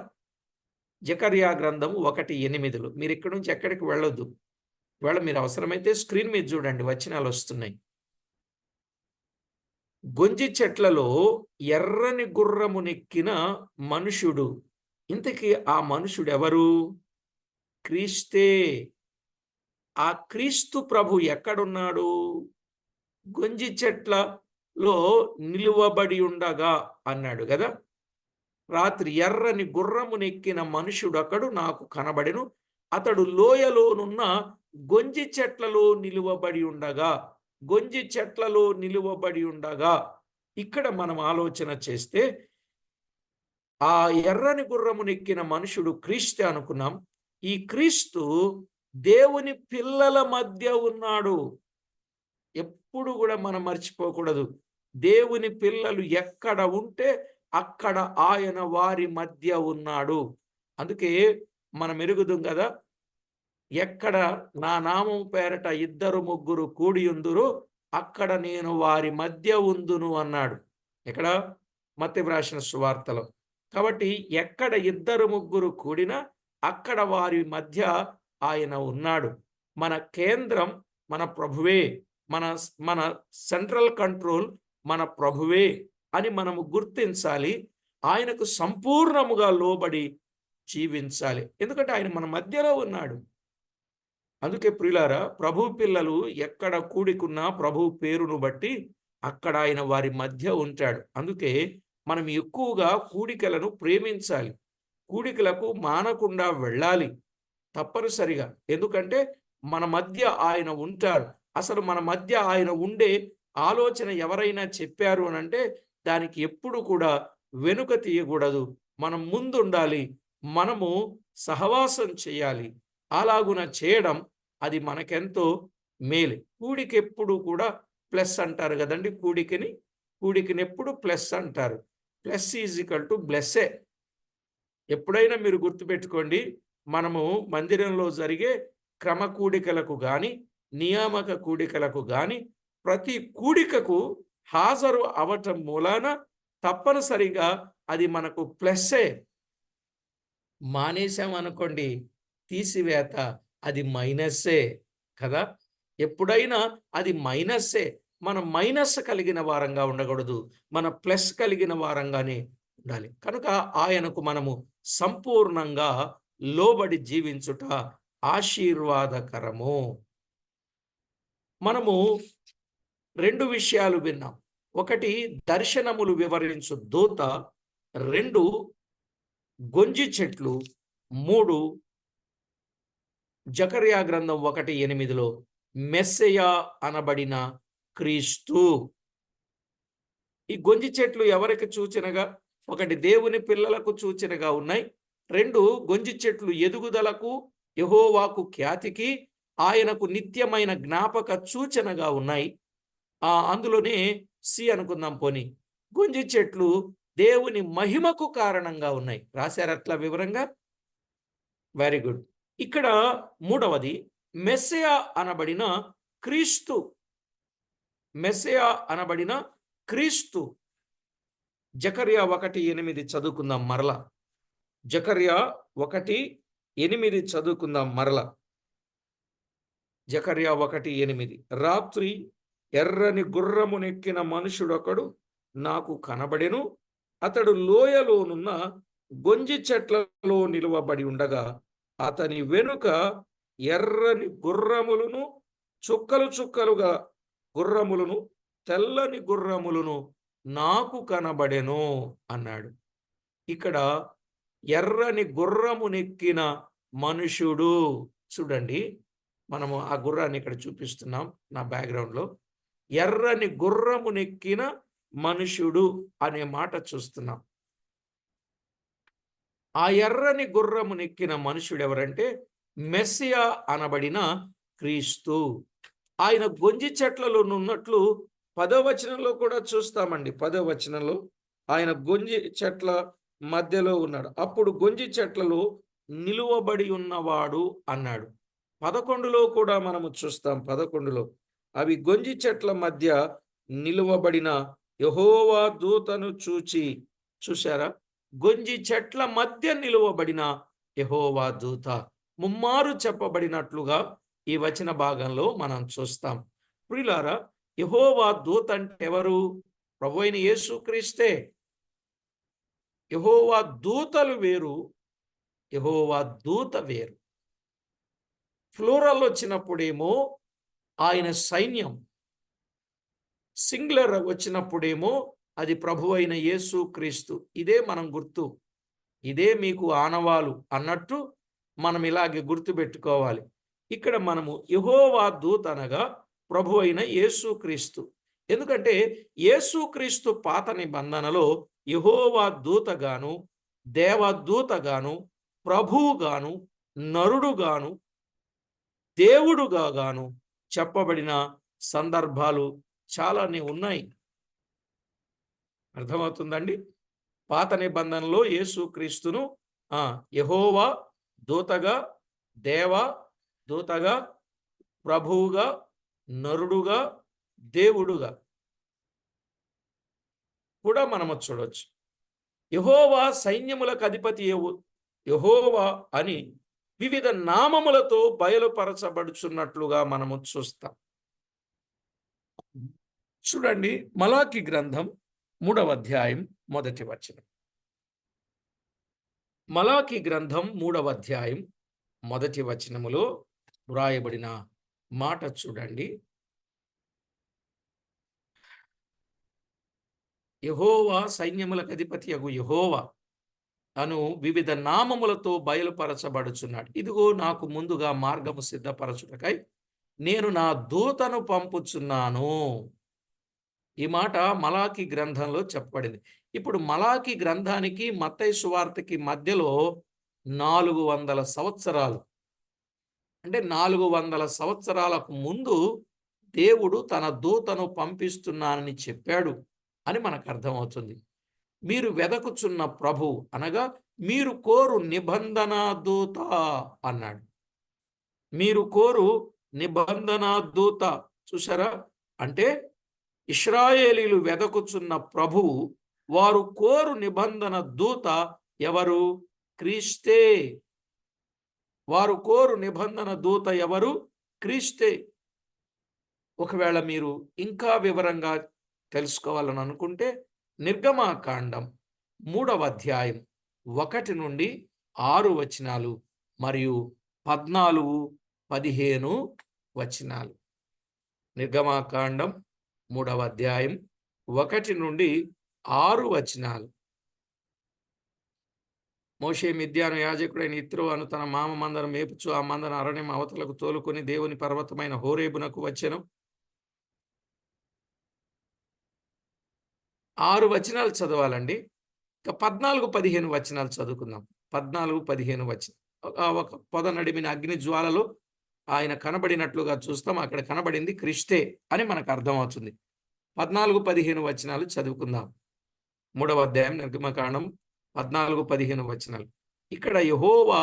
జకర్యా గ్రంథం 1:8 మీరు ఇక్కడి నుంచి ఎక్కడికి వెళ్ళొద్దు. ఇవాళ మీరు అవసరమైతే స్క్రీన్ మీద చూడండి, వచనాలు వస్తున్నాయి. గొంజి చెట్లలో ఎర్రని గుర్రము నెక్కిన మనుషుడు. ఇంతకీ ఆ మనుషుడు ఎవరు? క్రీస్తే. ఆ క్రీస్తు ప్రభు ఎక్కడున్నాడు? గొంజి చెట్లలో నిలువబడి ఉండగా అన్నాడు కదా. రాత్రి ఎర్రని గుర్రము నెక్కిన మనుషుడు అక్కడు నాకు కనబడెను. అతడు లోయలోనున్న గొంజి చెట్లలో నిలువబడి ఉండగా. ఇక్కడ మనం ఆలోచన చేస్తే ఆ ఎర్రని గుర్రము నెక్కిన మనుషుడు క్రీస్తు అనుకున్నాం. ఈ క్రీస్తు దేవుని పిల్లల మధ్య ఉన్నాడు. ఎప్పుడు కూడా మనం మర్చిపోకూడదు. దేవుని పిల్లలు ఎక్కడ ఉంటే అక్కడ ఆయన వారి మధ్య ఉన్నాడు. అందుకే మనం ఎరుగుదాం కదా, ఎక్కడ నా నామం పేరట 2-3 కూడియుందురో అక్కడ నేను వారి మధ్య ఉందును అన్నాడు. ఇక్కడ మత్తయి వ్రాసిన సువార్తలో. కాబట్టి ఎక్కడ 2-3 కూడినా అక్కడ వారి మధ్య ఆయన ఉన్నాడు. మన కేంద్రం మన ప్రభువే, మన సెంట్రల్ కంట్రోల్ మన ప్రభువే అని మనము గుర్తించాలి. ఆయనకు సంపూర్ణముగా లోబడి జీవించాలి. ఎందుకంటే ఆయన మన మధ్యలో ఉన్నాడు. అందుకే ప్రియులారా, ప్రభు పిల్లలు ఎక్కడ కూడికున్నా ప్రభు పేరును బట్టి అక్కడ ఆయన వారి మధ్య ఉంటాడు. అందుకే మనం ఎక్కువగా కూడికలను ప్రేమించాలి. కూడికలకు మానకుండా వెళ్ళాలి తప్పనిసరిగా. ఎందుకంటే మన మధ్య ఆయన ఉంటారు. అసలు మన మధ్య ఆయన ఉండే ఆలోచన ఎవరైనా చెప్పారు అనంటే దానికి ఎప్పుడు కూడా వెనుక తీయకూడదు. మనం ముందుండాలి. మనము సహవాసం చేయాలి. అలాగున చేయడం అది మనకెంతో మేలు. కూడికెప్పుడు కూడా ప్లస్ అంటారు గదండీ! కూడికనెప్పుడు ప్లస్ అంటారు. ప్లస్ ఈజ్ ఈక్వల్ టు బ్లెస్సే. ఎప్పుడైనా మీరు గుర్తుపెట్టుకోండి. మనము మందిరంలో జరిగే క్రమ కూడికలకు గాని, నియామక కూడికలకు గాని, ప్రతి కూడికకు హాజరు అవ్వటం మూలాన తప్పనిసరిగా అది మనకు ప్లస్సే. మానేసామనుకోండి, తీసివేత, అది మైనస్సే కదా! ఎప్పుడైనా అది మైనస్సే. మనం మైనస్ కలిగిన వారంగా ఉండకూడదు. మన ప్లస్ కలిగిన వారంగానే ఉండాలి. కనుక ఆయనకు మనము సంపూర్ణంగా లోబడి జీవించుట ఆశీర్వాదకరము. మనము 2 విషయాలు విన్నాం. ఒకటి దర్శనములు వివరించు దూత, 2 గొంజి చెట్లు, 3 జకర్యా గ్రంథం 1:8లో మెస్సెయా అనబడిన క్రీస్తు. ఈ గొంజి చెట్లు ఎవరికి సూచనగా? ఒకటి దేవుని పిల్లలకు సూచనగా ఉన్నాయి. 2 గొంజి చెట్లు ఎదుగుదలకు, యెహోవాకు ఖ్యాతికి, ఆయనకు నిత్యమైన జ్ఞాపక సూచనగా ఉన్నాయి. అందులోనే సి అనుకుందాం పోనీ. గొంజి చెట్లు దేవుని మహిమకు కారణంగా ఉన్నాయి. రాశారట్లా వివరంగా? Very good. ఇక్కడ మూడవది మెస్సెయా అనబడిన క్రీస్తు. మెస్సెయా అనబడిన క్రీస్తు. జకర్యా 1:8 చదువుకుందాం మరలా. జకర్యా 1:8 చదువుకుందాం మరలా. జకర్యా 1:8 రాత్రి ఎర్రని గుర్రమునెక్కిన మనుషుడొకడు నాకు కనబడెను. అతడు లోయలోనున్న గొంజి చెట్లలో నిలువబడి ఉండగా అతని వెనుక ఎర్రని గుర్రములను, చుక్కలు చుక్కలుగా గుర్రములను, తెల్లని గుర్రములను నాకు కనబడెను అన్నాడు. ఇక్కడ ఎర్రని గుర్రమునెక్కిన మనుషుడు. చూడండి, మనము ఆ గుర్రాన్ని ఇక్కడ చూపిస్తున్నాం నా బ్యాక్గ్రౌండ్లో. ఎర్రని గుర్రమునెక్కిన మనుషుడు అనే మాట చూస్తున్నాం. ఆ ఎర్రని గుర్రమునెక్కిన మనుషుడు ఎవరంటే మెస్సియా అనబడిన క్రీస్తు. ఆయన గొంజి చెట్లలో ఉన్నట్లు 10వ వచనంలో కూడా చూస్తామండి. 10వ వచనంలో ఆయన గొంజి చెట్ల మధ్యలో ఉన్నాడు. అప్పుడు గొంజి చెట్లలో నిలువబడి ఉన్నవాడు అన్నాడు. 11లో కూడా మనము చూస్తాం. 11లో అవి గొంజి చెట్ల మధ్య నిలువబడిన యెహోవా దూతను చూశారా? గొంజి చెట్ల మధ్య నిలువబడిన యెహోవా దూత ముమ్మారు చెప్పబడినట్లుగా ఈ వచన భాగంలో మనం చూస్తాం. ప్రియులారా, యెహోవా దూత అంటే ఎవరు? ప్రభువైన యేసుక్రీస్తే. యెహోవా దూతలు వేరు, యెహోవా దూత వేరు. ఫ్లోరల్ వచ్చినప్పుడేమో ఆయన సైన్యం, సింగులర్ వచ్చినప్పుడేమో అది ప్రభువైన యేసుక్రీస్తు. ఇదే మనం గుర్తు, ఇదే మీకు ఆనవాలు అన్నట్టు మనం ఇలాగే గుర్తుపెట్టుకోవాలి. ఇక్కడ మనము యెహోవా దూత అనగా ప్రభువైన యేసుక్రీస్తు. ఎందుకంటే యేసుక్రీస్తు పాత నిబంధనలో యెహోవా దూతగాను, దేవదూతగాను, ప్రభువుగాను, నరుడుగాను, దేవుడుగా గాను చెప్పబడిన సందర్భాలు చాలానే ఉన్నాయి. అర్థమవుతుందండి? పాత నిబంధనలో యేసుక్రీస్తును యెహోవా దూతగా, దేవ దూతగా, ప్రభువుగా, నరుడుగా, దేవుడుగా కూడా మనము చూడవచ్చు. యెహోవా సైన్యములకు అధిపతి యెహోవా అని వివిధ నామములతో బయలుపరచబడుచున్నట్లుగా మనము చూస్తాం. చూడండి, మలాకి గ్రంథం 3వ అధ్యాయం 1వ వచనం. మలాకి గ్రంథం 3వ అధ్యాయం మొదటి వచనములో వ్రాయబడిన మాట చూడండి. యెహోవా సైన్యములకు అధిపతియగు యెహోవా అను వివిధ నామములతో బయలుపరచబడుచున్నాడు. ఇదిగో నాకు ముందుగా మార్గము సిద్ధపరచుటకై నేను నా దూతను పంపుచున్నాను. ఈ మాట మలాకి గ్రంథంలో చెప్పబడింది. ఇప్పుడు మలాకి గ్రంథానికి మత్తయి సువార్తకి మధ్యలో 400 సంవత్సరాలు, అంటే 400 సంవత్సరాలకు ముందు దేవుడు తన దూతను పంపిస్తున్నానని చెప్పాడు అని మనకు అర్థమవుతుంది. మీరు వెదకుచున్న ప్రభు అనగా మీరు కోరు నిబంధన దూత అన్నాడు. మీరు కోరు నిబంధన దూత. చూసారా? అంటే ఇశ్రాయేలీలు వెదకుచున్న ప్రభువు, వారు కోరు నిబంధన దూత ఎవరు? క్రీస్తే. వారు కోరు నిబంధన దూత ఎవరు? క్రీస్తే. ఒకవేళ మీరు ఇంకా వివరంగా తెలుసుకోవాలని అనుకుంటే నిర్గమాకాండం 3వ అధ్యాయం 1 నుండి 6 వచనాలు మరియు 14, 15 వచనాలు. నిర్గమాకాండం 3వ అధ్యాయం 1 నుండి 6 వచనాలు. మోషే మిద్యాను యాజకుడైన యిత్రో అను తన మామ మందను మేపుచు ఆ మందను అరణ్యం అవతలకు తోలుకొని దేవుని పర్వతమైన హోరేబునకు వచ్చెను. 6 వచనాలు చదవాలండి. ఇక 14, 15 వచనాలు చదువుకుందాం. 14, 15 వచనం. ఒక పొద నడిమిన అగ్ని జ్వాలలో ఆయన కనబడినట్లుగా చూస్తాం. అక్కడ కనబడింది క్రీస్తే అని మనకు అర్థమవుతుంది. 14, 15 వచనాలు చదువుకుందాం. 3వ అధ్యాయం నిర్గమకాండం 14, 15 వచనాలు. ఇక్కడ యెహోవా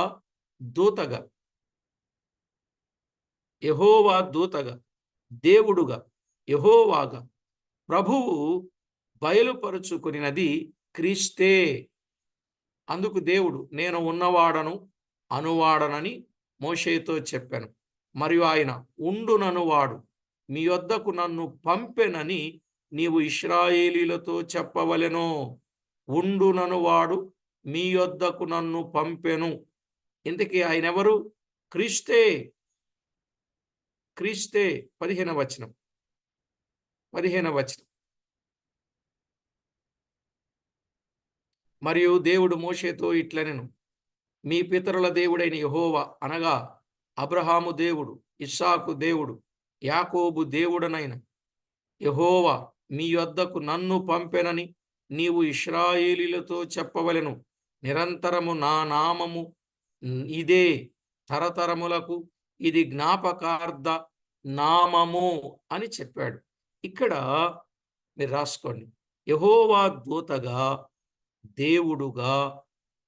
దూతగా, దేవుడుగా, యెహోవాగా, ప్రభువు బయలుపరుచుకునినది క్రీస్తే. అందుకు దేవుడు నేను ఉన్నవాడను అనువాడనని మోషేతో చెప్పాను. మరియు ఆయన ఉండుననువాడు మీ యొద్దకు నన్ను పంపెనని నీవు ఇశ్రాయేలీలతో చెప్పవలెను. ఉండుననువాడు మీ యొద్దకు నన్ను పంపెను. ఇంతకీ ఆయన ఎవరు? క్రీస్తే. క్రీస్తే. 15వ వచనం. మరియు దేవుడు మోషేతో ఇట్లనెను, మీ పితరుల దేవుడైన యెహోవా అనగా అబ్రహాము దేవుడు, ఇస్సాకు దేవుడు, యాకోబు దేవుడనైన యెహోవా మీ యొద్దకు నన్ను పంపెనని నీవు ఇశ్రాయేలీలతో చెప్పవలెను. నిరంతరము నా నామము ఇదే, తరతరములకు ఇది జ్ఞాపకార్థ నామము అని చెప్పాడు. ఇక్కడ మీరు రాసుకోండి. యెహోవా దూతగా, దేవుడుగా,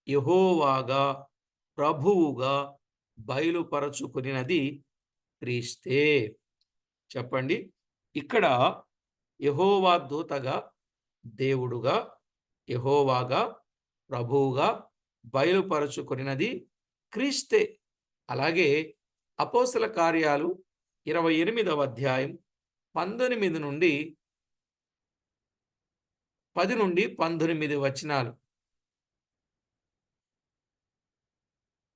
యెహోవాగా, ప్రభువుగా బయలుపరచుకునినది క్రీస్తే. చెప్పండి. ఇక్కడ యెహోవా దూతగా, దేవుడుగా, యెహోవాగా, ప్రభువుగా బయలుపరచుకునినది క్రీస్తే. అలాగే అపోస్తల కార్యాలు 28వ అధ్యాయం 19 నుండి 10 నుండి 19 వచనాలు.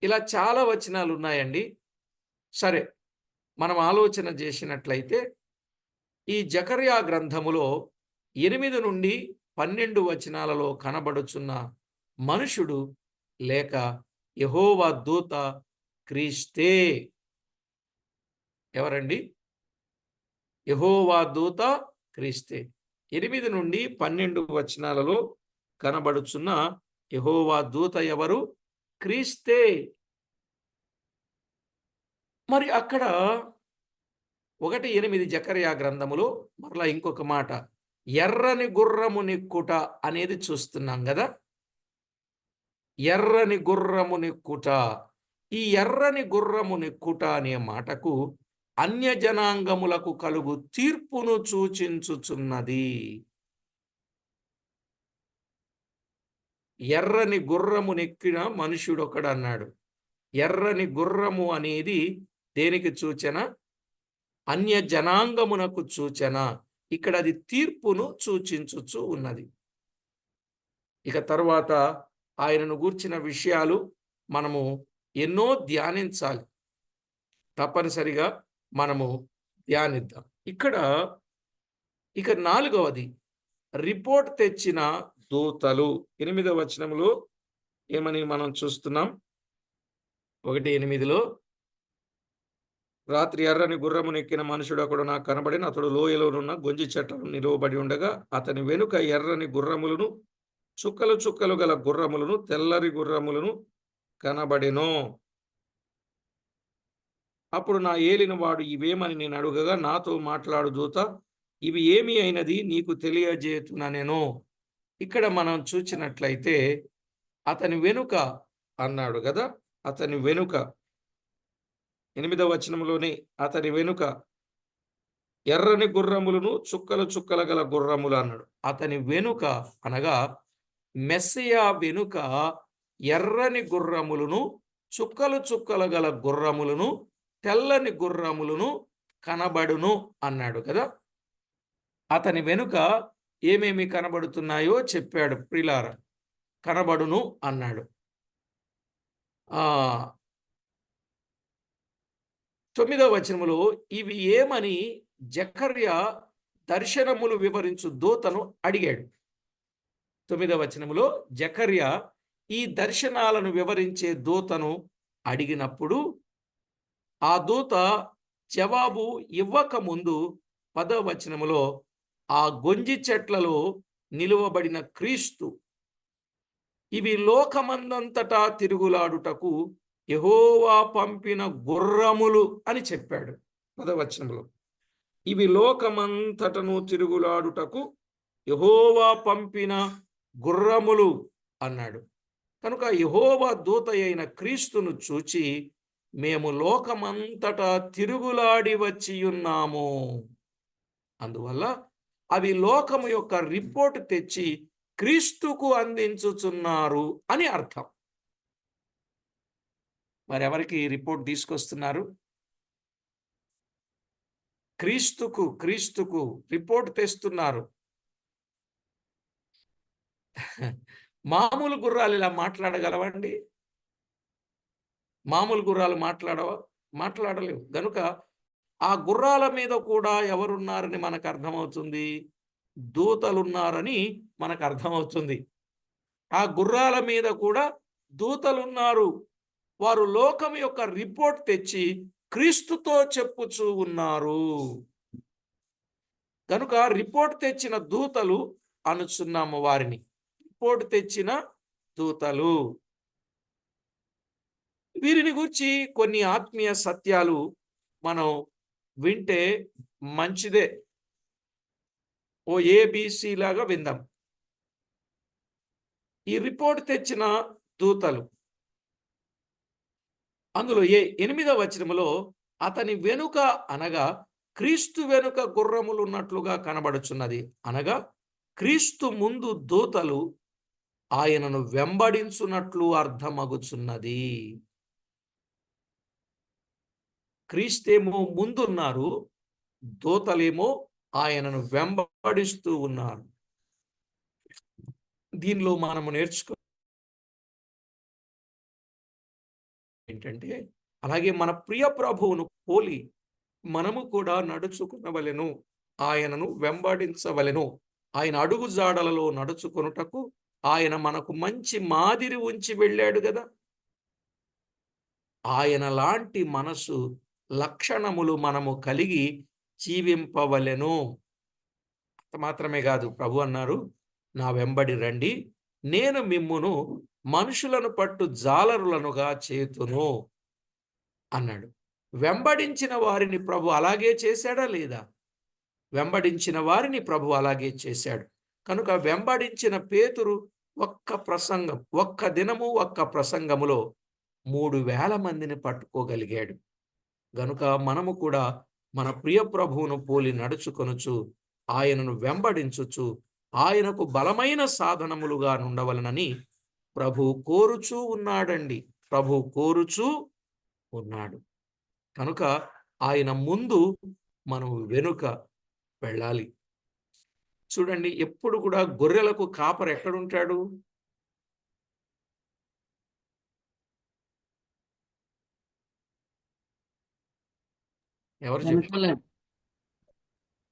ఇలా చాలా వచనాలు ఉన్నాయండి. సరే, మనం ఆలోచన చేసినట్లయితే ఈ జకర్యా గ్రంథములో 8 నుండి 12 వచనాలలో కనబడుచున్న మనుషుడు లేక యెహోవా దూత క్రీస్తే. ఎవరండి? యెహోవా దూత క్రీస్తే. 8 నుండి 12 వచనాలలో కనబడుచున్న యెహోవా దూత ఎవరు? క్రీస్తే. మరి అక్కడ 1:8 జకర్యా గ్రంథములో మరలా ఇంకొక మాట, ఎర్రని గుర్రము నెక్కుట అనేది చూస్తున్నాం కదా. ఎర్రని గుర్రము నెక్కుట. ఈ ఎర్రని గుర్రము నెక్కుట అనే మాటకు అన్యజనాంగములకు కలుగు తీర్పును సూచించుచున్నది. ఎర్రని గుర్రము నెక్కిన మనుషుడొకడు అన్నాడు. ఎర్రని గుర్రము అనేది దేనికి సూచన? అన్య జనాంగమునకు సూచన. ఇక్కడ అది తీర్పును సూచించుచు ఉన్నది. ఇక తరువాత ఆయనను గూర్చిన విషయాలు మనము ఎన్నో ధ్యానించాలి. తప్పనిసరిగా మనము ధ్యానిద్దాం. ఇక 4వది రిపోర్ట్ తెచ్చిన దూతలు. 8వ వచనంలో ఏమని మనం చూస్తున్నాం? 1:8 రాత్రి ఎర్రని గుర్రమునెక్కిన మనుషుడొకడు నాకు కనబడిన. అతడు లోయలోనున్న గొంజి చెట్లలో నిలువబడి ఉండగా, అతని వెనుక ఎర్రని గుర్రములను, చుక్కలు చుక్కలు గల గుర్రములను, తెల్లరి గుర్రములను కనబడెను. అప్పుడు నా ఏలినవాడు ఇవేమని నేను అడుగగా, నాతో మాట్లాడు దూత, ఇవి ఏమి అయినది నీకు తెలియజేయుచున్నానెను. ఇక్కడ మనం చూచినట్లయితే అతని వెనుక అన్నాడు గదా! అతని వెనుక 8వ వచనంలోనే అతని వెనుక ఎర్రని గుర్రములను, చుక్కలు చుక్కల గల గుర్రములు అన్నాడు. అతని వెనుక అనగా మెస్సియా వెనుక ఎర్రని గుర్రములను, చుక్కలు చుక్కల గల గుర్రములను, తెల్లని గుర్రములను కనబడును అన్నాడు కదా! అతని వెనుక ఏమేమి కనబడుతున్నాయో చెప్పాడు ప్రియులారా. కనబడును అన్నాడు. 9వ వచనములో ఇవి ఏమని జకర్యా దర్శనములు వివరించు దూతను అడిగాడు. 9వ వచనములో జకర్యా ఈ దర్శనాలను వివరించే దూతను అడిగినప్పుడు ఆ దూత జవాబు ఇవ్వక ముందు 10వ వచనములో ఆ గొంజి చెట్లలో నిలువబడిన క్రీస్తు ఇవి లోకమందంతటా తిరుగులాడుటకు యెహోవా పంపిన గుర్రములు అని చెప్పాడు. 10వ వచనంలో ఇవి లోకమంతటను తిరుగులాడుటకు యెహోవా పంపిన గుర్రములు అన్నాడు. కనుక యెహోవా దూత అయిన క్రీస్తును చూచి మేము లోకమంతటా తిరుగులాడి వచ్చి ఉన్నాము. అందువల్ల అవి లోకము యొక్క రిపోర్ట్ తెచ్చి క్రీస్తుకు అందించుచున్నారు అని అర్థం. మరెవరికి రిపోర్ట్ తీసుకొస్తున్నారు? క్రీస్తుకు రిపోర్ట్ తెస్తున్నారు. మామూలు గుర్రాలు ఇలా మాట్లాడగలవండి? మామూలు గుర్రాలు మాట్లాడలేవు. గనుక ఆ గుర్రాల మీద కూడా ఎవరున్నారని మనకు అర్థమవుతుంది? దూతలున్నారని మనకు అర్థమవుతుంది. ఆ గుర్రాల మీద కూడా దూతలున్నారు. వారు లోకం యొక్క రిపోర్ట్ తెచ్చి క్రీస్తుతో చెప్పుచూ ఉన్నారు. కనుక రిపోర్ట్ తెచ్చిన దూతలు అనుచున్నాము వారిని. రిపోర్ట్ తెచ్చిన దూతలు. వీరిని గురించి కొన్ని ఆత్మీయ సత్యాలు మనం వింటే మంచిదే. ఓ ఏబిసి లాగా విందాం. ఈ రిపోర్ట్ తెచ్చిన దూతలు అందులో 8వ వచనములో అతని వెనుక అనగా క్రీస్తు వెనుక గుర్రములు ఉన్నట్లుగా కనబడుచున్నది. అనగా క్రీస్తు ముందు దూతలు ఆయనను వెంబడించున్నట్లు అర్థమగుచున్నది. క్రీస్తేమో ముందున్నారు, దూతలేమో ఆయనను వెంబడిస్తూ ఉన్నారు. దీనిలో మనము నేర్చుకో ఏంటంటే, అలాగే మన ప్రియ ప్రభువును పోలి మనము కూడా నడుచుకునవలెను, ఆయనను వెంబడించవలెను. ఆయన అడుగు జాడలలో నడుచుకొనుటకు ఆయన మనకు మంచి మాదిరి ఉంచి వెళ్ళాడు కదా! ఆయన లాంటి మనసు లక్షణములు మనము కలిగి జీవింపవలెను. మాత్రమే కాదు, ప్రభు అన్నారు, నా వెంబడి రండి, నేను మిమ్మును మనుషులను పట్టు జాలరులనుగా చేతును అన్నాడు. వెంబడించిన వారిని ప్రభు అలాగే చేశాడా లేదా? వెంబడించిన వారిని ప్రభు అలాగే చేశాడు. కనుక వెంబడించిన పేతురు ఒక్క దినము ఒక్క ప్రసంగములో 3000 మందిని పట్టుకోగలిగాడు. గనుక మనము కూడా మన ప్రియ ప్రభువును పోలి నడుచుకొనుచు ఆయనను వెంబడించుచు ఆయనకు బలమైన సాధనములుగా నుండవలనని ప్రభు కోరుచూ ఉన్నాడండి. ప్రభు కోరుచూ ఉన్నాడు. కనుక ఆయన ముందు మనం వెనుక వెళ్ళాలి. చూడండి, ఎప్పుడు కూడా గొర్రెలకు కాపరి ఎక్కడుంటాడు? ఎవరు చెప్పు? వెనకాల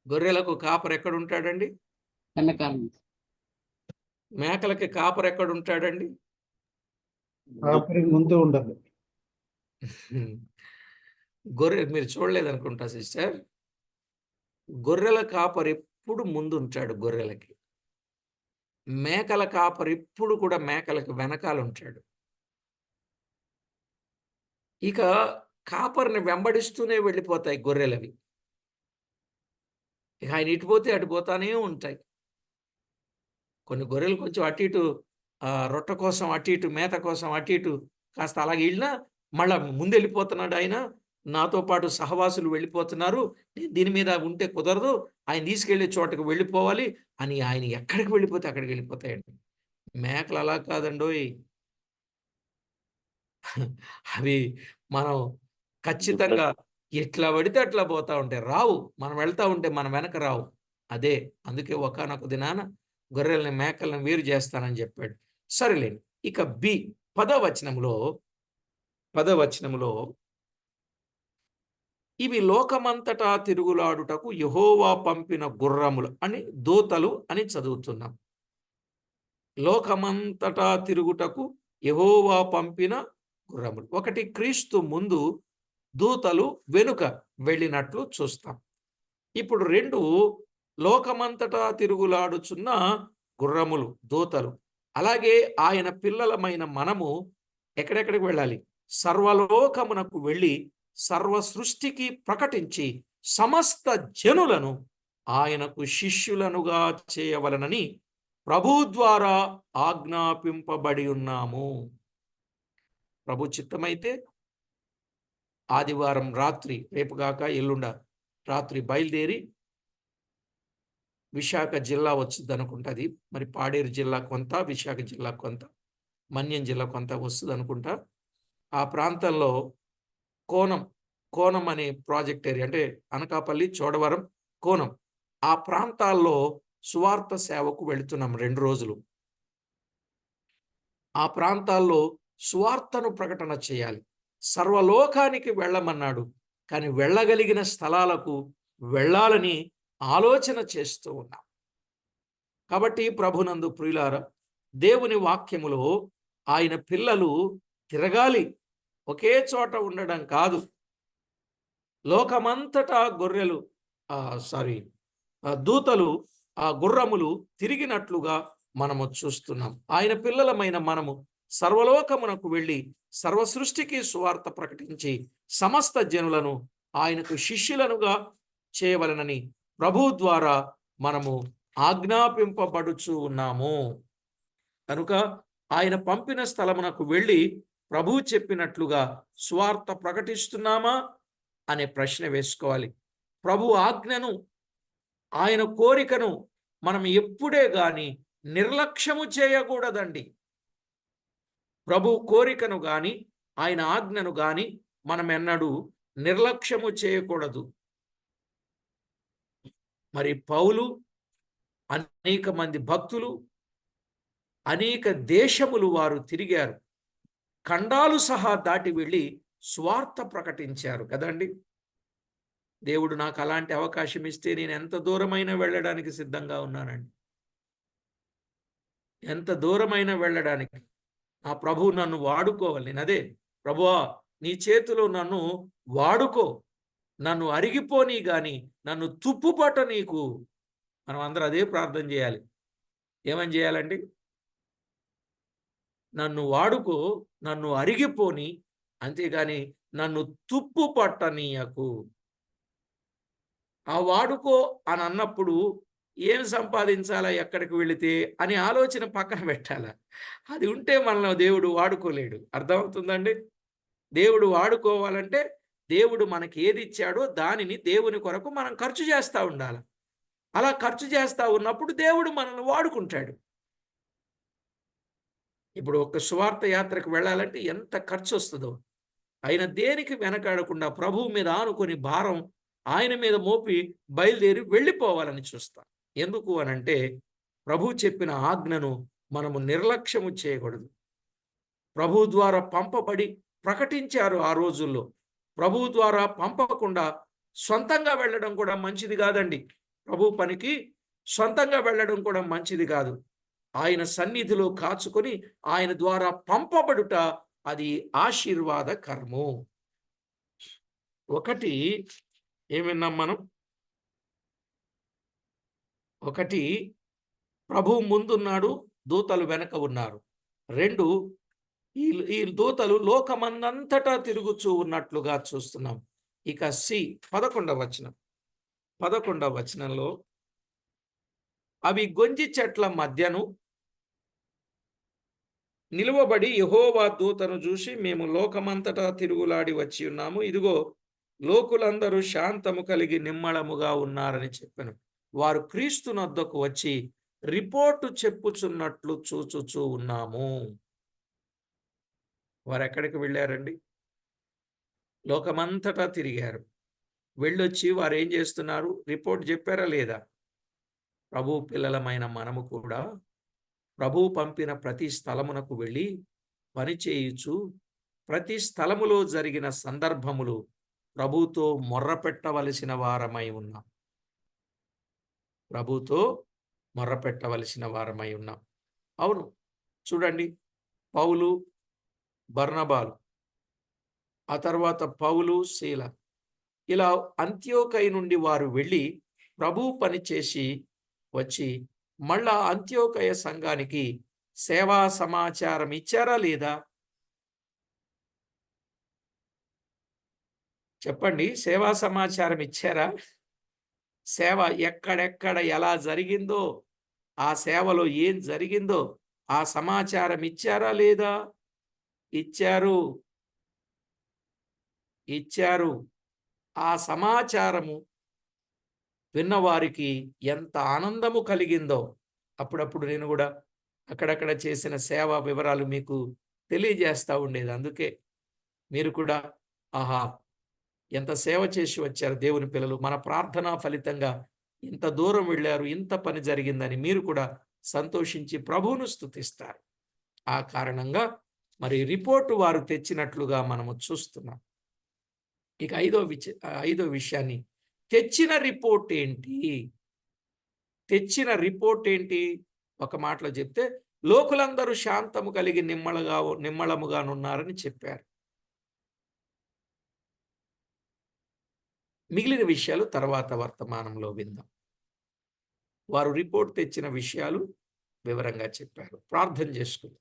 గొర్రెలకు కాపరి ఎక్కడుంటాడండి? వెనకాల మేకలకి కాపరి ఎక్కడుంటాడండి? కాపరికి ముందు ఉండాలి. గొర్రె మీరు చూడలేదనుకుంటా సిస్టర్. గొర్రెల కాపరి ఎప్పుడు ముందుంటాడు గొర్రెలకి. మేకల కాపరి ఎప్పుడు కూడా మేకలకి వెనకాల ఉంటాడు. ఇక కాపరిని వెంబడిస్తూనే వెళ్ళిపోతాయి గొర్రెలవి. ఇక ఆయన ఇటు పోతే అటు పోతానే ఉంటాయి. కొన్ని గొర్రెలు కొంచెం అటు ఇటు రొట్ట కోసం అటు ఇటు, మేత కోసం అటు ఇటు కాస్త అలాగే వెళ్ళినా మళ్ళా ముందెళ్ళిపోతున్నాడు ఆయన. నాతో పాటు సహవాసులు వెళ్ళిపోతున్నారు. నేను దీని మీద ఉంటే కుదరదు. ఆయన తీసుకెళ్ళే చోటకి వెళ్ళిపోవాలి అని ఆయన ఎక్కడికి వెళ్ళిపోతే అక్కడికి వెళ్ళిపోతాయండి. మేకలు అలా కాదండోయ్. అవి మనం ఖచ్చితంగా ఎట్లా పడితే అట్లా పోతా ఉంటాయి. రావు. మనం వెళ్తా ఉంటే మన వెనక రావు. అదే అందుకే ఒకానొక దినాన గొర్రెల్ని మేకల్ని వేరు చేస్తానని చెప్పాడు. సరేలేండి. ఇక బి 10వ వచనములో ఇవి లోకమంతటా తిరుగులాడుటకు యెహోవా పంపిన గుర్రములు అని దూతలు అని చదువుతున్నాం. లోకమంతటా తిరుగుటకు యెహోవా పంపిన గుర్రములు. ఒకటి క్రీస్తు ముందు, దూతలు వెనుక వెళ్ళినట్లు చూస్తాం. ఇప్పుడు 2 లోకమంతటా తిరుగులాడుచున్న గుర్రములు, దూతలు. అలాగే ఆయన పిల్లలమైన మనము ఎక్కడెక్కడికి వెళ్ళాలి? సర్వలోకమునకు వెళ్ళి సర్వ సృష్టికి ప్రకటించి సమస్త జనులను ఆయనకు శిష్యులనుగా చేయవలనని ప్రభు ద్వారా ఆజ్ఞాపింపబడి ఉన్నాము. ప్రభు చిత్తమైతే ఆదివారం రాత్రి, రేపు కాక ఎల్లుండ రాత్రి బయలుదేరి విశాఖ జిల్లా వచ్చింది అనుకుంటుంది. మరి పాడేరు జిల్లా కొంత, విశాఖ జిల్లా కొంత, మన్యం జిల్లా కొంత వస్తుంది అనుకుంటా. ఆ ప్రాంతంలో కోనం అనే ప్రాజెక్ట్ ఏరియా, అంటే అనకాపల్లి, చోడవరం, కోనం, ఆ ప్రాంతాల్లో సువార్త సేవకు వెళుతున్నాం 2 రోజులు. ఆ ప్రాంతాల్లో సువార్తను ప్రకటన చేయాలి. సర్వలోకానికి వెళ్ళమన్నాడు. కానీ వెళ్ళగలిగిన స్థలాలకు వెళ్ళాలని ఆలోచన చేస్తూ ఉన్నాం. కాబట్టి ప్రభునందు ప్రియులారా, దేవుని వాక్యములో ఆయన పిల్లలు తిరగాలి, ఒకే చోట ఉండడం కాదు. లోకమంతటా దూతలు ఆ గుర్రములు తిరిగినట్లుగా మనము చూస్తున్నాం. ఆయన పిల్లలమైన మనము సర్వలోకమునకు వెళ్ళి సర్వ సృష్టికి సువార్త ప్రకటించి సమస్త జనులను ఆయనకు శిష్యులనుగా చేయవలనని ప్రభు ద్వారా మనము ఆజ్ఞాపింపబడుచు ఉన్నాము. కనుక ఆయన పంపిన స్థలమునకు వెళ్ళి ప్రభు చెప్పినట్లుగా సువార్త ప్రకటిస్తున్నామా అనే ప్రశ్న వేసుకోవాలి. ప్రభు ఆజ్ఞను, ఆయన కోరికను మనం ఎప్పుడే గాని నిర్లక్ష్యము చేయకూడదండి. ప్రభు కోరికను గాని ఆయన ఆజ్ఞను గాని మనం ఎన్నడూ నిర్లక్ష్యము చేయకూడదు. మరి పౌలు, అనేక మంది భక్తులు, అనేక దేశములు వారు తిరిగారు. ఖండాలు సహా దాటి వెళ్ళి స్వార్థ ప్రకటించారు కదండి. దేవుడు నాకు అలాంటి అవకాశం ఇస్తే నేను ఎంత దూరమైనా వెళ్ళడానికి సిద్ధంగా ఉన్నానండి. ఎంత దూరమైనా వెళ్ళడానికి నా ప్రభు నన్ను వాడుకోవాలి. నేను అదే, ప్రభువా నీ చేతిలో నన్ను వాడుకో, నన్ను అరిగిపోనీ గాని నన్ను తుప్పుపట్ట నీకు. మనం అందరూ అదే ప్రార్థన చేయాలి. ఏమని చేయాలండి? నన్ను వాడుకో, నన్ను అరిగిపోని, అంతేగాని నన్ను తుప్పు పట్టనీయకు. ఆ వాడుకో అని అన్నప్పుడు ఏం సంపాదించాలా, ఎక్కడికి వెళితే అని ఆలోచన పక్కన పెట్టాలా. అది ఉంటే మనల్ని దేవుడు వాడుకోలేడు. అర్థమవుతుందండి? దేవుడు వాడుకోవాలంటే దేవుడు మనకి ఏది ఇచ్చాడో దానిని దేవుని కొరకు మనం ఖర్చు చేస్తూ ఉండాలి. అలా ఖర్చు చేస్తూ ఉన్నప్పుడు దేవుడు మనల్ని వాడుకుంటాడు. ఇప్పుడు ఒక సువార్త యాత్రకు వెళ్ళాలంటే ఎంత ఖర్చు వస్తుందో, ఆయన దేనికి వెనకాడకుండా ప్రభువు మీద ఆనుకొని భారం ఆయన మీద మోపి బయలుదేరి వెళ్ళిపోవాలని చూస్తాం. ఎందుకు అనంటే ప్రభు చెప్పిన ఆజ్ఞను మనము నిర్లక్ష్యము చేయకూడదు. ప్రభు ద్వారా పంపబడి ప్రకటించారు ఆ రోజుల్లో. ప్రభు ద్వారా పంపకుండా సొంతంగా వెళ్ళడం కూడా మంచిది కాదండి. ప్రభు పనికి సొంతంగా వెళ్ళడం కూడా మంచిది కాదు. ఆయన సన్నిధిలో కాచుకొని ఆయన ద్వారా పంపబడుట అది ఆశీర్వాదకరము. ఒకటి ఏం విన్నాం మనం? ఒకటి, ప్రభువు ముందున్నాడు, దూతలు వెనక ఉన్నారు. 2, ఈ ఈ దూతలు లోకమందంతటా తిరుగుచూ ఉన్నట్లుగా చూస్తున్నాం. ఇక 11వ వచనం. 11వ వచనంలో, అవి గొంజి చెట్ల మధ్యను నిలువబడి యెహోవా దూతను చూసి, మేము లోకమంతటా తిరుగులాడి వచ్చి ఉన్నాము. ఇదిగో లోకులందరూ శాంతము కలిగి నిమ్మళముగా ఉన్నారని చెప్పెను. వారు క్రీస్తునొద్దకు వచ్చి రిపోర్టు చెప్పుచున్నట్లు చూచుచూ ఉన్నాము. వారు ఎక్కడికి వెళ్ళారండి? లోకమంతటా తిరిగారు. వెళ్ళొచ్చి వారు ఏం చేస్తున్నారు? రిపోర్ట్ చెప్పారా లేదా? ప్రభు పిల్లలమైన మనము కూడా ప్రభువు పంపిన ప్రతి స్థలమునకు వెళ్ళి పని చేయుచు, ప్రతి స్థలములో జరిగిన సందర్భములు ప్రభుతో మొర్రపెట్టవలసిన వారమై ఉన్నాం. ప్రభుతో మొర్రపెట్టవలసిన వారమై ఉన్నాం. అవును, చూడండి, పౌలు, బర్నబాలు, ఆ తర్వాత పౌలు, శీల, ఇలా అంత్యోకయ నుండి వారు వెళ్ళి ప్రభు పని చేసి వచ్చి మళ్ళా అంత్యోకయ సంఘానికి సేవా సమాచారం ఇచ్చారా లేదా? చెప్పండి, సేవా సమాచారం ఇచ్చారా? సేవ ఎక్కడెక్కడ ఎలా జరిగిందో, ఆ సేవలో ఏం జరిగిందో ఆ సమాచారం ఇచ్చారా లేదా? ఇచ్చారు. ఇచ్చారు. ఆ సమాచారము విన్నవారికి ఎంత ఆనందము కలిగిందో. అప్పుడప్పుడు నేను కూడా అక్కడక్కడ చేసిన సేవా వివరాలు మీకు తెలియజేస్తూ ఉండేది. అందుకే మీరు కూడా, ఆహా, ఎంత సేవ చేసి వచ్చారు దేవుని పిల్లలు, మన ప్రార్థన ఫలితంగా ఇంత దూరం వెళ్ళారు, ఇంత పని జరిగిందని మీరు కూడా సంతోషించి ప్రభువును స్తుతిస్తారు. ఆ కారణంగా మరి రిపోర్టు వారు తెచ్చినట్లుగా మనము చూస్తున్నాం. ఇక ఐదో విషయాన్ని, తెచ్చిన రిపోర్ట్ ఏంటి? తెచ్చిన రిపోర్ట్ ఏంటి? ఒక మాటలో చెప్తే, లోకులందరూ శాంతము కలిగి నిమ్మళముగానున్నారని చెప్పారు. మిగిలిన విషయాలు తర్వాత వర్తమానంలో విందాం. వారు రిపోర్ట్ తెచ్చిన విషయాలు వివరంగా చెప్పారు. ప్రార్థన చేసుకుందాం.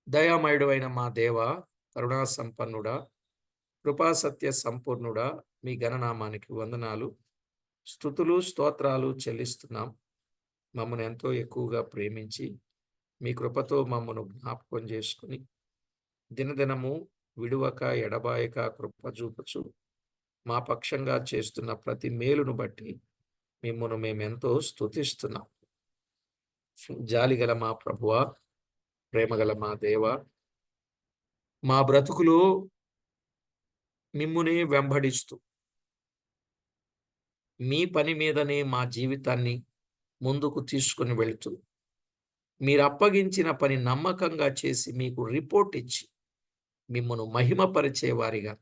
దయామయుడు అయిన మా దేవ, కరుణా సంపన్నుడా, కృపాసత్య సంపూర్ణుడా, మీ ఘననామానికి వందనాలు, స్తుతులు, స్తోత్రాలు చెల్లిస్తున్నాం. మమ్మల్ని ఎంతో ఎక్కువగా ప్రేమించి మీ కృపతో మమ్మను జ్ఞాపకం చేసుకుని దినదినము విడువక ఎడబాయక కృప చూపుచు మా పక్షంగా చేస్తున్న ప్రతి మేలును బట్టి మిమ్మను మేమెంతో స్తుతిస్తున్నాం. జాలిగల మా ప్రభువా, ప్రేమగల మా దేవా, మా బ్రతుకులో మిమ్మునే వెంబడిస్తూ మీ పని మీదనే మా జీవితాన్ని ముందుకు తీసుకుని వెళుతూ మీరు అప్పగించిన పని నమ్మకంగా చేసి మీకు రిపోర్ట్ ఇచ్చి మిమ్మను మహిమపరిచే వారిగా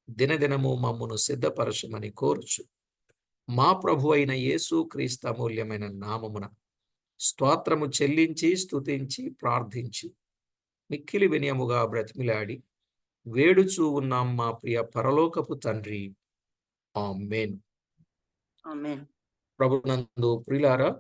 దినదినము మమ్మను సిద్ధపరచమని కోరుచు మా ప్రభు అయిన యేసు క్రీస్తు అమూల్యమైన నామమున స్తోత్రము చెల్లించి స్తుతించి ప్రార్థించి మిక్కిలి వినయముగా బ్రతిమిలాడి వేడుచూ ఉన్నాం మా ప్రియ పరలోకపు తండ్రి. ఆమేన్. ఆమేన్. ప్రభునందు ప్రియులారా,